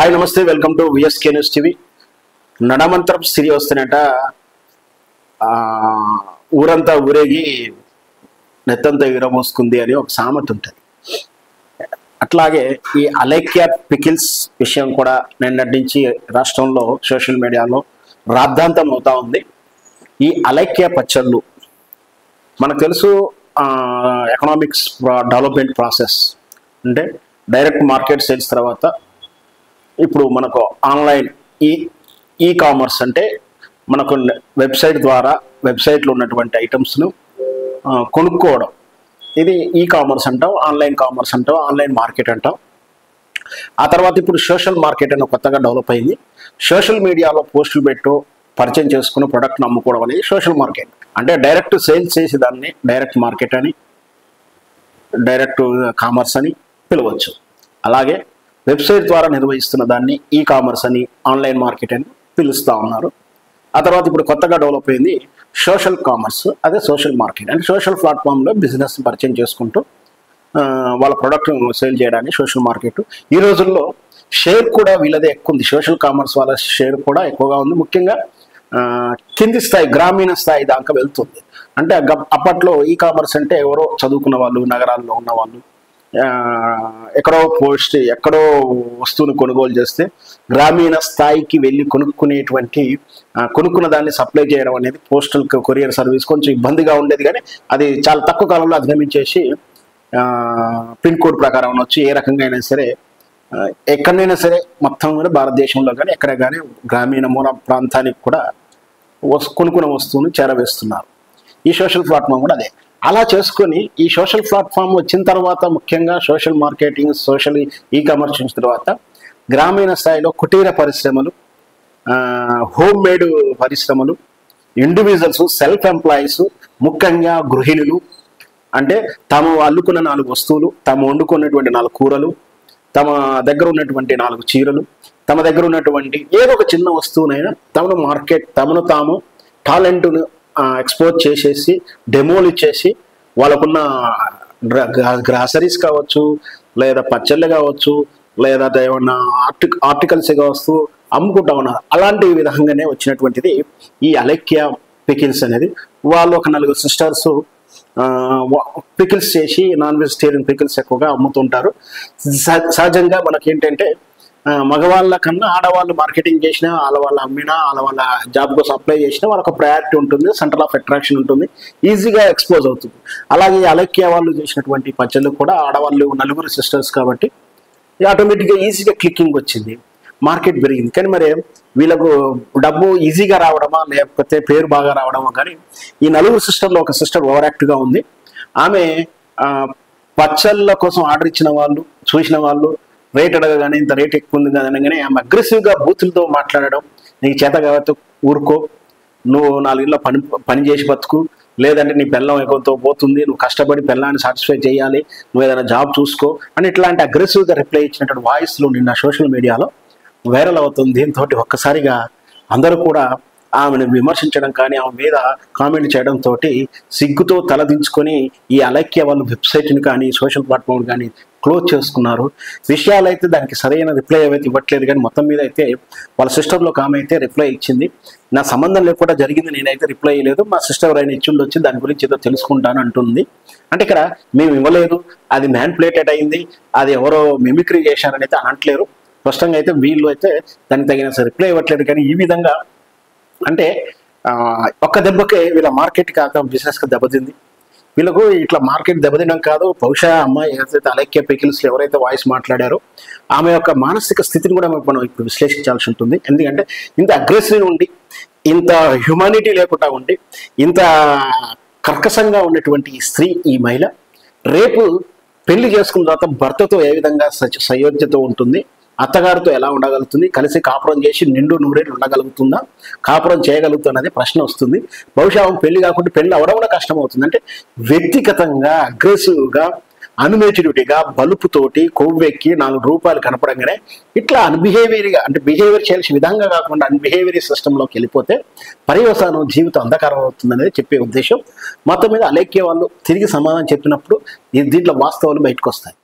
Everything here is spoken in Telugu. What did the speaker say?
హాయ్ నమస్తే welcome to VSK news TV. నడమంతరం సిరి వస్తున్నట ఊరంతా ఊరేగి నెత్తంతా విరమోసుకుంది అని ఒక సామెత ఉంటుంది. అట్లాగే ఈ అలైక్య పికిల్స్ విషయం కూడా నిన్నటి నుంచి రాష్ట్రంలో సోషల్ మీడియాలో రాద్ధాంతం అవుతా ఉంది. ఈ అలైక్య పచ్చళ్ళు మనకు తెలుసు, ఎకనామిక్స్ డెవలప్మెంట్ ప్రాసెస్ అంటే డైరెక్ట్ మార్కెట్ సేల్స్ తర్వాత ఇప్పుడు మనకు ఆన్లైన్ ఈ కామర్స్ అంటే మనకు వెబ్సైట్ ద్వారా వెబ్సైట్లో ఉన్నటువంటి ఐటమ్స్ను కొనుక్కోవడం, ఇది ఈ కామర్స్ అంటాం, ఆన్లైన్ కామర్స్ అంటాం, ఆన్లైన్ మార్కెట్ అంటాం. ఆ తర్వాత ఇప్పుడు సోషల్ మార్కెట్ అని కొత్తగా డెవలప్ అయింది. సోషల్ మీడియాలో పోస్టులు పెట్టు పరిచయం చేసుకుని ప్రొడక్ట్ని అమ్ముకోవడం అనేది సోషల్ మార్కెట్. అంటే డైరెక్ట్ సేల్స్ చేసి దాన్ని డైరెక్ట్ మార్కెట్ అని, డైరెక్ట్ కామర్స్ అని పిలవచ్చు. అలాగే వెబ్సైట్ ద్వారా నిర్వహిస్తున్న దాన్ని ఈ కామర్స్ అని, ఆన్లైన్ మార్కెట్ అని పిలుస్తూ ఉన్నారు. ఆ తర్వాత ఇప్పుడు కొత్తగా డెవలప్ అయింది సోషల్ కామర్స్, అదే సోషల్ మార్కెట్. అంటే సోషల్ ప్లాట్ఫామ్లో బిజినెస్ పరిచయం చేసుకుంటూ వాళ్ళ ప్రోడక్ట్ సేల్ చేయడానికి సోషల్ మార్కెట్. ఈ రోజుల్లో షేర్ కూడా వీళ్ళదే ఎక్కువ ఉంది. సోషల్ కామర్స్ వాళ్ళ షేర్ కూడా ఎక్కువగా ఉంది. ముఖ్యంగా కింది స్థాయి, గ్రామీణ స్థాయి దాకా వెళ్తుంది. అంటే అప్పట్లో ఈ కామర్స్ అంటే ఎవరో చదువుకున్న వాళ్ళు, నగరాల్లో ఉన్న వాళ్ళు ఎక్కడో ఎక్కడో వస్తువుని కొనుగోలు చేస్తే గ్రామీణ స్థాయికి వెళ్ళి కొనుక్కున్న దాన్ని సప్లై చేయడం అనేది పోస్టల్ కొరియర్ సర్వీస్ కొంచెం ఇబ్బందిగా ఉండేది. కానీ అది చాలా తక్కువ కాలంలో అధిగమించేసి పిన్ కోడ్ ప్రకారం వచ్చి ఏ రకంగా అయినా సరే ఎక్కడైనా సరే మొత్తం కూడా భారతదేశంలో కానీ ఎక్కడ కానీ గ్రామీణ మూల ప్రాంతానికి కూడా కొనుక్కున్న వస్తువుని చేరవేస్తున్నారు. ఈ సోషల్ ప్లాట్ఫామ్ కూడా అదే. అలా చేసుకొని ఈ సోషల్ ప్లాట్ఫామ్ వచ్చిన తర్వాత, ముఖ్యంగా social marketing, social e commerce వచ్చిన తర్వాత గ్రామీణ స్థాయిలో కుటీర పరిశ్రమలు, హోమ్ మేడ్ పరిశ్రమలు, ఇండివిజువల్స్, సెల్ఫ్ ఎంప్లాయీస్, ముఖ్యంగా గృహిణులు, అంటే తాము అల్లుకున్న 4 వస్తువులు, తాము వండుకున్నటువంటి 4 కూరలు, తమ దగ్గర ఉన్నటువంటి 4 చీరలు, తమ దగ్గర ఉన్నటువంటి ఏదో ఒక చిన్న వస్తువునైనా తమను తాము టాలెంట్ను ఎక్స్పోజ్ చేసేసి, డెమోలు ఇచ్చేసి వాళ్ళకున్న గ్రాసరీస్ కావచ్చు, లేదా పచ్చళ్ళు కావచ్చు, లేదా ఏమన్నా ఆర్టికల్స్ కావచ్చు అమ్ముకుంటా ఉన్నారు. అలాంటి విధంగానే వచ్చినటువంటిది ఈ అలైక్య పికిల్స్ అనేది. వాళ్ళు ఒక 4 సిస్టర్స్ పికిల్స్ చేసి, నాన్ వెజిటేరియన్ పికిల్స్ ఎక్కువగా అమ్ముతుంటారు. సహజంగా మనకేంటంటే మగవాళ్ళ కన్నా ఆడవాళ్ళు మార్కెటింగ్ చేసినా, ఆడవాళ్ళు అమ్మినా, ఆడవాళ్ళ జాబ్ కోసం అప్లై చేసినా వాళ్ళకు ప్రయారిటీ ఉంటుంది, సెంటర్ ఆఫ్ అట్రాక్షన్ ఉంటుంది, ఈజీగా ఎక్స్పోజ్ అవుతుంది. అలాగే అలైక్య వాళ్ళు చేసినటువంటి పచ్చళ్ళు కూడా ఆడవాళ్ళు 4 సిస్టర్స్ కాబట్టి ఆటోమేటిక్గా ఈజీగా క్లిక్కింగ్ వచ్చింది, మార్కెట్ పెరిగింది. కానీ మరి వీళ్ళకు డబ్బు ఈజీగా రావడమా లేకపోతే పేరు బాగా రావడమా, కానీ ఈ 4 సిస్టర్లో ఒక సిస్టర్ ఓవర్ యాక్ట్గా ఉంది. ఆమె పచ్చళ్ళ కోసం ఆర్డర్ ఇచ్చిన వాళ్ళు, చూసిన వాళ్ళు రేట్ అడగగానే ఇంత రేట్ ఎక్కువ ఉంది కదా అనగానే ఆమె అగ్రెసివ్గా బూతులతో మాట్లాడడం, నీకు చేత కాబట్టి ఊరుకో, నువ్వు 4 ఇళ్ళ పని చేసి బతుకు, లేదంటే నీ పెళ్ళం ఎక్కువతో పోతుంది, నువ్వు కష్టపడి పెళ్ళాన్ని సాటిస్ఫై చేయాలి, నువ్వు ఏదైనా జాబ్ చూసుకో అని ఇట్లాంటి అగ్రెసివ్గా రిప్లై ఇచ్చినటువంటి వాయిస్లు నిన్న సోషల్ మీడియాలో వైరల్ అవుతుంది. దీంతో ఒక్కసారిగా అందరూ కూడా ఆమెను విమర్శించడం కానీ, ఆమె మీద కామెంట్ చేయడంతో సిగ్గుతో తలదించుకొని ఈ అలైక్య వాళ్ళు వెబ్సైట్ని కానీ, సోషల్ ప్లాట్ఫామ్ కానీ క్లోజ్ చేసుకున్నారు. విషయాలు అయితే దానికి సరైన రిప్లై అయితే ఇవ్వట్లేదు. కానీ మొత్తం మీద అయితే వాళ్ళ సిస్టర్లో ఒక ఆమె అయితే రిప్లై ఇచ్చింది. నా సంబంధం లేకుండా జరిగింది, నేనైతే రిప్లై ఇవ్వలేదు, మా సిస్టర్ ఎవరైనా ఇచ్చిండొచ్చి దాని గురించి ఏదో తెలుసుకుంటాను అంటుంది. అంటే ఇక్కడ మేము ఇవ్వలేదు, అది మ్యాన్పులేటెడ్ అయింది, అది ఎవరో మిమిక్రీ చేశారని అయితే అనట్లేరు. స్పష్టంగా అయితే వీళ్ళు అయితే దానికి తగిన రిప్లై ఇవ్వట్లేదు. కానీ ఈ విధంగా అంటే ఒక్క దెబ్బకే వీళ్ళ మార్కెట్ కాక బిజినెస్కి దెబ్బతింది. వీళ్ళకు ఇట్లా మార్కెట్ దెబ్బతినడం కాదు, బహుశా అమ్మాయి ఏదైతే అలైక్య పికిల్స్ ఎవరైతే వాయిస్ మాట్లాడారో ఆమె యొక్క మానసిక స్థితిని కూడా మనం ఇప్పుడు విశ్లేషించాల్సి ఉంటుంది. ఎందుకంటే ఇంత అగ్రెసివ్ ఉండి, ఇంత హ్యుమానిటీ లేకుండా ఉండి, ఇంత కర్కశంగా ఉన్నటువంటి ఈ స్త్రీ, ఈ మహిళ రేపు పెళ్లి చేసుకున్న తర్వాత భర్తతో ఏ విధంగా సయోధ్యతో ఉంటుంది, అత్తగారితో ఎలా ఉండగలుగుతుంది, కలిసి కాపురం చేసి నిండు నూరేళ్ళు ఉండగలుగుతుందా, కాపురం చేయగలుగుతున్నది ప్రశ్న వస్తుంది. బహుశా పెళ్లి కాకుండా పెళ్లి అవడం కూడా కష్టం అవుతుంది. అంటే వ్యక్తిగతంగా అగ్రెసివ్గా, అన్మెచ్యూరిటీగా, బలుపుతోటి కొవ్వెక్కి 4 రూపాయలు కనపడంగానే ఇట్లా అన్బిహేవియర్గా, అంటే బిహేవియర్ చేయాల్సిన విధంగా కాకుండా అన్బిహేవియర్ సిస్టంలోకి వెళ్ళిపోతే పర్యవసానం జీవితం అంధకారం అవుతుందనేది చెప్పే ఉద్దేశం. మొత్తం మీద అలైక్య వాళ్ళు తిరిగి సమాధానం చెప్పినప్పుడు దీంట్లో వాస్తవాలు బయటకు వస్తాయి.